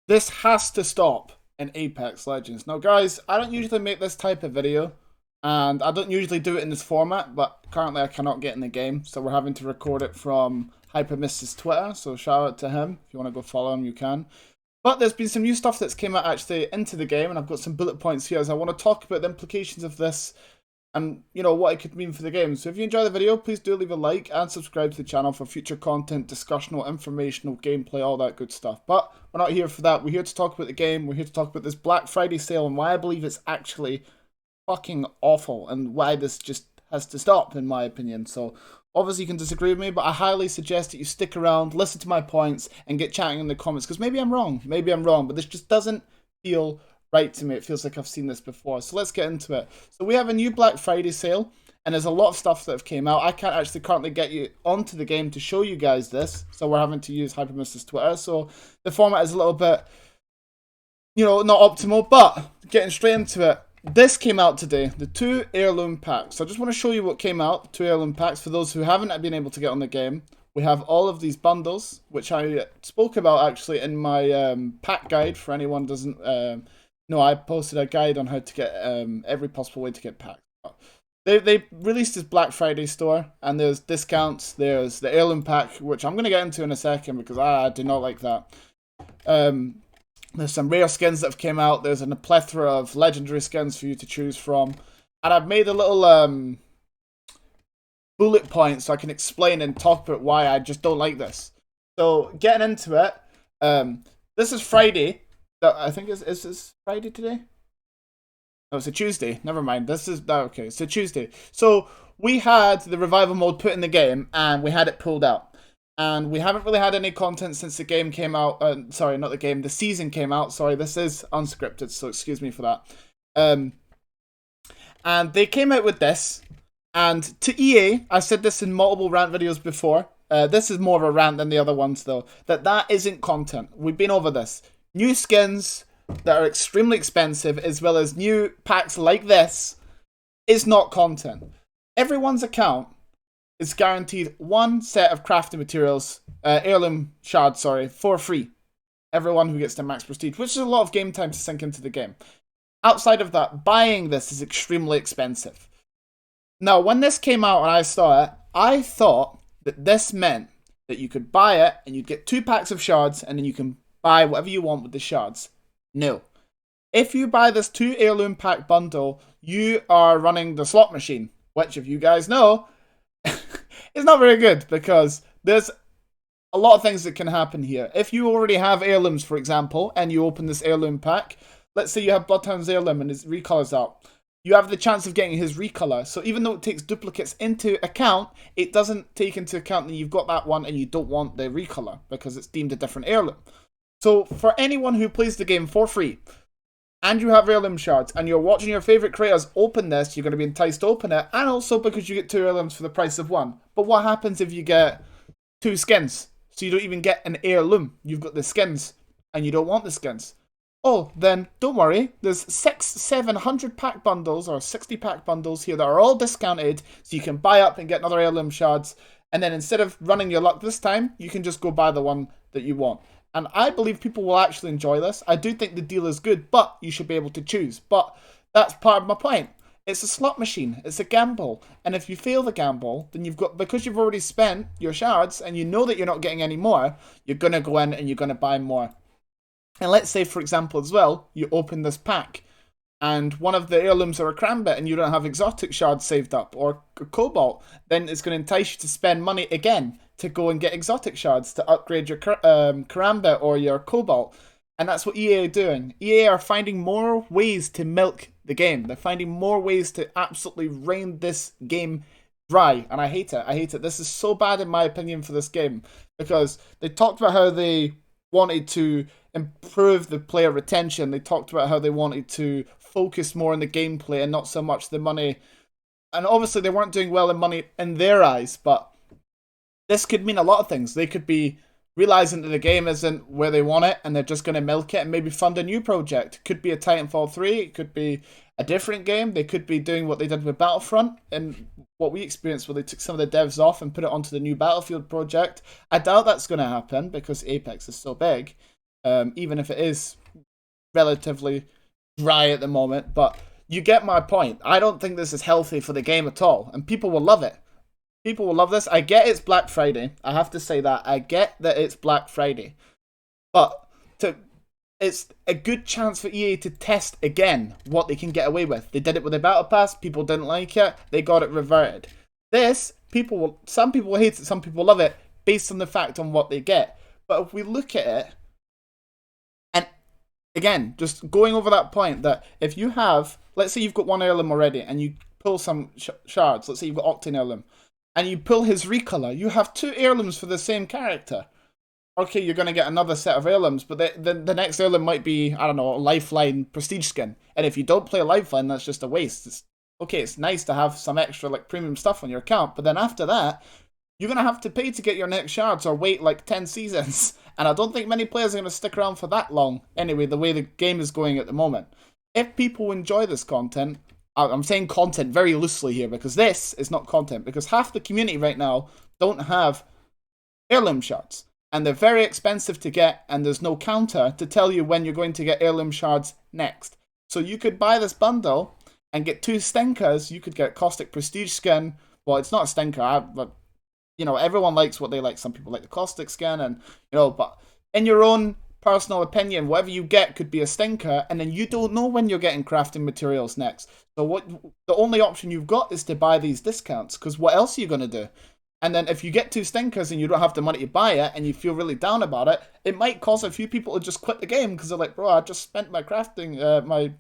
This has to stop in Apex Legends. Now, guys, I don't usually make this type of video, and I don't usually do it in this format, but currently I cannot get in the game, so we're having to record it from Hypermist's Twitter, so shout out to him. If you want to go follow him, you can. But there's been some new stuff that's came out actually into the game, and I've got some bullet points here as I want to talk about the implications of this and, you know, what it could mean for the game. So if you enjoy the video, please do leave a like and subscribe to the channel for future content, discussional, informational, gameplay, all that good stuff. But we're not here for that. We're here to talk about the game. We're here to talk about this Black Friday sale and why I believe it's actually fucking awful and why this just has to stop, in my opinion. So obviously you can disagree with me, but I highly suggest that you stick around, listen to my points, and get chatting in the comments, because maybe I'm wrong. Maybe I'm wrong, but this just doesn't feel right to me. It feels like I've seen this before. So let's get into it. So we have a new Black Friday sale, and there's a lot of stuff that have came out. I can't actually currently get you onto the game to show you guys this, so we're having to use Hypermist's Twitter. So the format is a little bit, you know, not optimal, but getting straight into it. This came out today, the 2 heirloom packs. So I just want to show you what came out, 2 heirloom packs. For those who haven't been able to get on the game, we have all of these bundles, which I spoke about actually in my pack guide. For anyone who doesn't know, I posted a guide on how to get every possible way to get packs. They released this Black Friday store, and there's discounts. There's the heirloom pack, which I'm going to get into in a second because I do not like that. There's some rare skins that have came out. There's a plethora of legendary skins for you to choose from. And I've made a little bullet point so I can explain and talk about why I just don't like this. So, getting into it, this is Friday. I think is this Friday today? No, it's a Tuesday. Never mind. This is, okay, it's a Tuesday. So, we had the revival mode put in the game, and we had it pulled out. And we haven't really had any content since the game came out. Sorry, not the game. The season came out. Sorry, this is unscripted, so excuse me for that. And they came out with this. And to EA, I said this in multiple rant videos before. This is more of a rant than the other ones, though. That isn't content. We've been over this. New skins that are extremely expensive, as well as new packs like this, is not content. Everyone's account is guaranteed one set of crafting materials, heirloom shards, sorry, for free. Everyone who gets to max prestige, which is a lot of game time to sink into the game. Outside of that, buying this is extremely expensive. Now, when this came out and I saw it, I thought that this meant that you could buy it and you'd get 2 packs of shards and then you can buy whatever you want with the shards. No. If you buy this 2 heirloom pack bundle, you are running the slot machine, which, if you guys know, it's not very good because there's a lot of things that can happen here. If you already have heirlooms, for example, and you open this heirloom pack, let's say you have Bloodhound's heirloom and his recolor's out, you have the chance of getting his recolor. So even though it takes duplicates into account, it doesn't take into account that you've got that one and you don't want the recolor because it's deemed a different heirloom. So for anyone who plays the game for free, and you have heirloom shards, and you're watching your favourite creators open this, you're going to be enticed to open it, and also because you get 2 heirlooms for the price of 1. But what happens if you get 2 skins? So you don't even get an heirloom. You've got the skins, and you don't want the skins. Oh, then don't worry. There's 700 pack bundles, or 60 pack bundles here that are all discounted, so you can buy up and get another heirloom shards, and then instead of running your luck this time, you can just go buy the one that you want. And I believe people will actually enjoy this. I do think the deal is good, but you should be able to choose. But that's part of my point. It's a slot machine. It's a gamble. And if you fail the gamble, then you've got, because you've already spent your shards and you know that you're not getting any more, you're going to go in and you're going to buy more. And let's say, for example, as well, you open this pack and one of the heirlooms are a Crambit and you don't have exotic shards saved up or cobalt, then it's going to entice you to spend money again to go and get exotic shards to upgrade your Karambit or your Cobalt. And that's what EA are doing. EA are finding more ways to milk the game. They're finding more ways to absolutely rain this game dry. And I hate it. I hate it. This is so bad in my opinion for this game. Because they talked about how they wanted to improve the player retention. They talked about how they wanted to focus more on the gameplay and not so much the money. And obviously they weren't doing well in money in their eyes, but this could mean a lot of things. They could be realizing that the game isn't where they want it and they're just going to milk it and maybe fund a new project. It could be a Titanfall 3. It could be a different game. They could be doing what they did with Battlefront and what we experienced where they took some of the devs off and put it onto the new Battlefield project. I doubt that's going to happen because Apex is so big. even if it is relatively dry at the moment. But you get my point. I don't think this is healthy for the game at all, and people will love it. People will love this. I get it's Black Friday. I have to say that. I get that it's Black Friday. But it's a good chance for EA to test again what they can get away with. They did it with the Battle Pass. People didn't like it. They got it reverted. This, some people will hate it, some people love it, based on the fact on what they get. But if we look at it, and again, just going over that point, that if you have, let's say you've got one heirloom already, and you pull some shards, let's say you've got Octane heirloom, and you pull his recolor, you have 2 heirlooms for the same character. Okay, you're going to get another set of heirlooms, but the next heirloom might be, I don't know, a Lifeline Prestige skin. And if you don't play a Lifeline, that's just a waste. It's nice to have some extra like premium stuff on your account, but then after that, you're going to have to pay to get your next shards or wait like 10 seasons. And I don't think many players are going to stick around for that long, anyway, the way the game is going at the moment. If people enjoy this content, I'm saying content very loosely here, because this is not content, because half the community right now don't have heirloom shards. And they're very expensive to get, and there's no counter to tell you when you're going to get heirloom shards next. So you could buy this bundle and get 2 stinkers. You could get Caustic Prestige skin. Well, it's not a stinker, but you know, everyone likes what they like. Some people like the Caustic skin, and you know, but in your own personal opinion, whatever you get could be a stinker, and then you don't know when you're getting crafting materials next. So the only option you've got is to buy these discounts, because what else are you going to do? And then if you get 2 stinkers and you don't have the money to buy it and you feel really down about it, it might cause a few people to just quit the game because they're like, bro, I just spent my crafting, my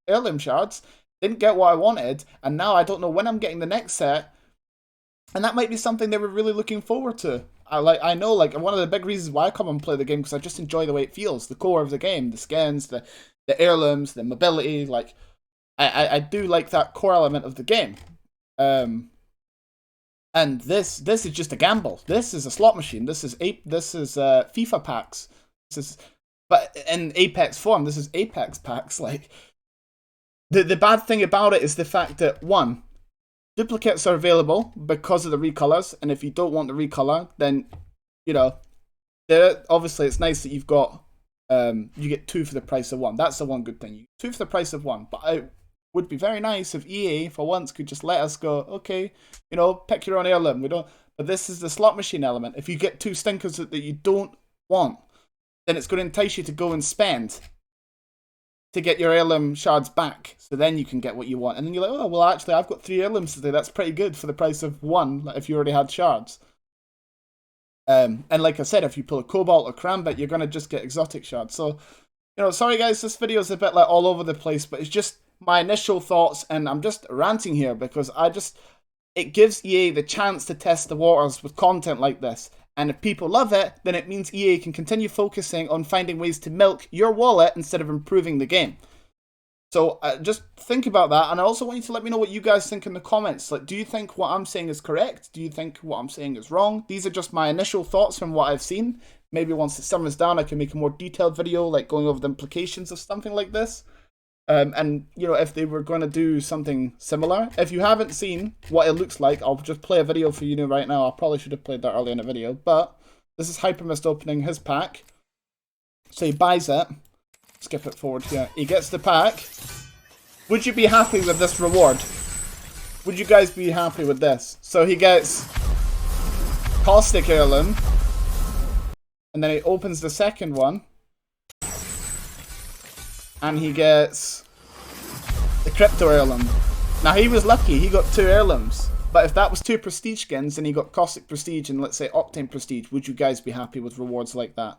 heirloom shards, didn't get what I wanted, and now I don't know when I'm getting the next set. And that might be something they were really looking forward to. I know one of the big reasons why I come and play the game, because I just enjoy the way it feels, the core of the game, the skins, the heirlooms, the mobility. Like I do like that core element of the game. And this is just a gamble. This is a slot machine. This is FIFA packs. But in Apex form, this is Apex packs. Like the bad thing about it is the fact that, one, duplicates are available because of the recolors, and if you don't want the recolor, then you know, obviously it's nice that you've got you get 2 for the price of 1. That's the one good thing. You get 2 for the price of 1. But it would be very nice if EA for once could just let us go, okay, you know, pick your own heirloom. We don't. But this is the slot machine element. If you get 2 stinkers that you don't want, then it's going to entice you to go and spend to get your heirloom shards back, so then you can get what you want. And then you're like, oh, well, actually, I've got 3 heirlooms today. That's pretty good for the price of 1, like if you already had shards. And like I said, if you pull a Cobalt or Crambit, you're going to just get exotic shards. So, you know, sorry guys, this video is a bit like all over the place, but it's just my initial thoughts, and I'm just ranting here because it gives EA the chance to test the waters with content like this. And if people love it, then it means EA can continue focusing on finding ways to milk your wallet instead of improving the game. So just think about that, and I also want you to let me know what you guys think in the comments. Like, do you think what I'm saying is correct? Do you think what I'm saying is wrong? These are just my initial thoughts from what I've seen. Maybe once the summer's down, I can make a more detailed video, like going over the implications of something like this. And, you know, if they were going to do something similar. If you haven't seen what it looks like, I'll just play a video for you right now. I probably should have played that earlier in the video. But this is Hypermist opening his pack. So he buys it. Skip it forward here. He gets the pack. Would you be happy with this reward? Would you guys be happy with this? So he gets Caustic Heirloom. And then he opens the second one. And he gets the Crypto Heirloom. Now he was lucky, he got 2 heirlooms. But if that was 2 prestige skins and he got Caustic Prestige and let's say Octane Prestige, would you guys be happy with rewards like that?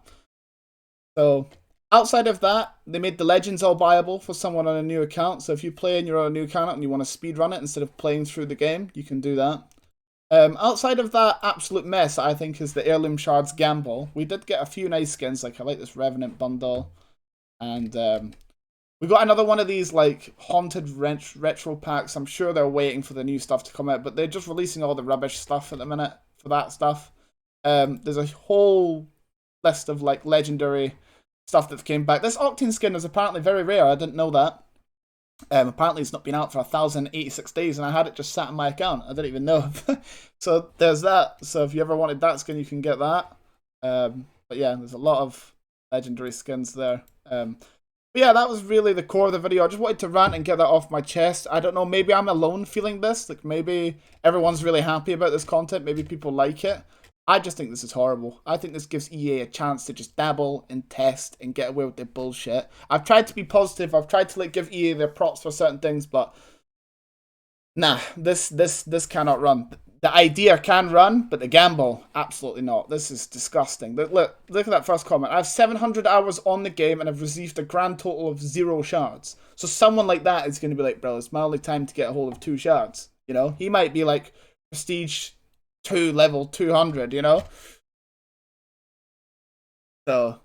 So outside of that, they made the legends all buyable for someone on a new account. So if you play and you're on a new account and you want to speedrun it instead of playing through the game, you can do that. Outside of that absolute mess, I think, is the Heirloom Shards gamble. We did get a few nice skins, like I like this Revenant bundle. And we got another one of these like haunted retro packs. I'm sure they're waiting for the new stuff to come out, but they're just releasing all the rubbish stuff at the minute for that stuff. There's a whole list of like legendary stuff that came back. This Octane skin is apparently very rare. I didn't know that. Apparently it's not been out for 1,086 days, and I had it just sat in my account. I didn't even know. So there's that. So if you ever wanted that skin, you can get that. But yeah, there's a lot of legendary skins there. But yeah, that was really the core of the video. I just wanted to rant and get that off my chest. I don't know, maybe I'm alone feeling this. Like, maybe everyone's really happy about this content. Maybe people like it. I just think this is horrible. I think this gives EA a chance to just dabble and test and get away with their bullshit. I've tried to be positive. I've tried to like give EA their props for certain things, but nah, this cannot run. The idea can run, but the gamble, absolutely not. This is disgusting. Look at that first comment. I have 700 hours on the game and I've received a grand total of 0 shards. So someone like that is going to be like, bro, it's my only time to get a hold of 2 shards. You know, he might be like prestige 2 level 200, you know? So,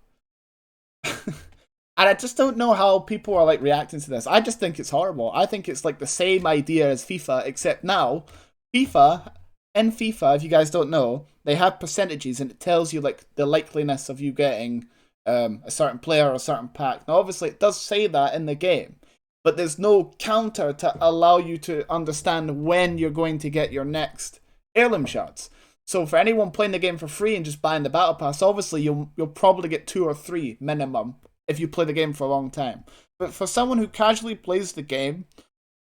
and I just don't know how people are like reacting to this. I just think it's horrible. I think it's like the same idea as FIFA, except now, in FIFA, if you guys don't know, they have percentages and it tells you like the likeliness of you getting a certain player or a certain pack. Now, obviously, it does say that in the game, but there's no counter to allow you to understand when you're going to get your next heirloom shards. So for anyone playing the game for free and just buying the battle pass, obviously you'll probably get 2 or 3 minimum if you play the game for a long time. But for someone who casually plays the game,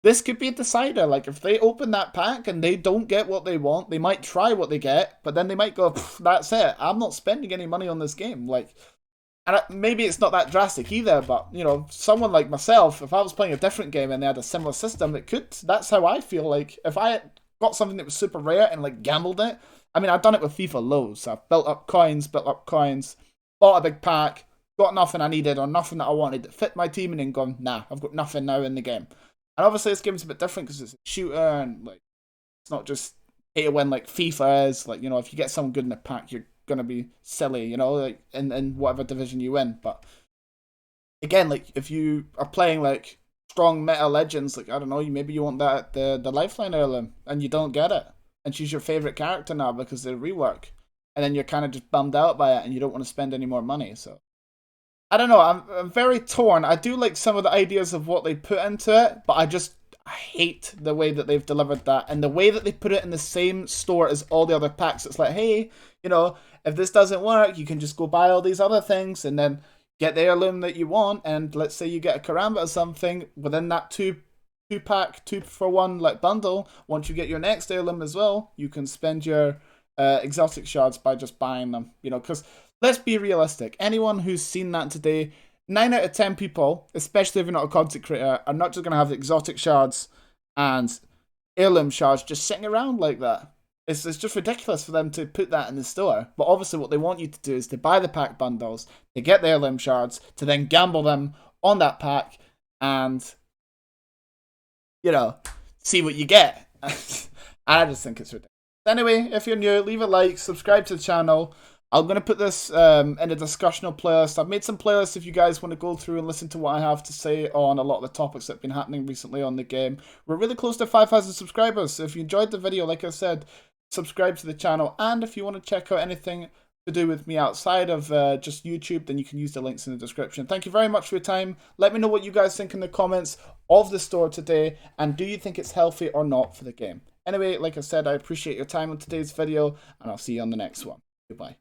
this could be a decider. Like, if they open that pack and they don't get what they want, they might try what they get, but then they might go, that's it. I'm not spending any money on this game. Like, and maybe it's not that drastic either, but, you know, someone like myself, if I was playing a different game and they had a similar system, it could, that's how I feel. Like, if I got something that was super rare and, like, gambled it, I mean, I've done it with FIFA loads. I've built up coins, bought a big pack, got nothing I needed or nothing that I wanted that fit my team, and then gone, nah, I've got nothing now in the game. And obviously this game's a bit different because it's a shooter and like it's not just pay to win like FIFA is. Like, you know, if you get someone good in the pack, you're gonna be silly, you know, like in whatever division you win. But again, like if you are playing like strong meta legends, like I don't know, maybe you want that the lifeline heirloom and you don't get it. And she's your favourite character now because they rework. And then you're kind of just bummed out by it and you don't want to spend any more money. So I don't know, I'm very torn. I do like some of the ideas of what they put into it, but I hate the way that they've delivered that. And the way that they put it in the same store as all the other packs. It's like, hey, you know, if this doesn't work, you can just go buy all these other things and then get the heirloom that you want. And let's say you get a karamba or something within that two pack 2-for-1 like bundle. Once you get your next heirloom as well, you can spend your exotic shards by just buying them, you know, because let's be realistic. Anyone who's seen that today, 9 out of 10 people, especially if you're not a content creator, are not just going to have the exotic shards and heirloom shards just sitting around like that. It's just ridiculous for them to put that in the store. But obviously what they want you to do is to buy the pack bundles, to get the heirloom shards, to then gamble them on that pack and, you know, see what you get. I just think it's ridiculous. Anyway, if you're new, leave a like, subscribe to the channel. I'm going to put this in a discussional playlist. I've made some playlists if you guys want to go through and listen to what I have to say on a lot of the topics that have been happening recently on the game. We're really close to 5,000 subscribers, so if you enjoyed the video, like I said, subscribe to the channel. And if you want to check out anything to do with me outside of just YouTube, then you can use the links in the description. Thank you very much for your time. Let me know what you guys think in the comments of the store today, and do you think it's healthy or not for the game? Anyway, like I said, I appreciate your time on today's video, and I'll see you on the next one. Goodbye.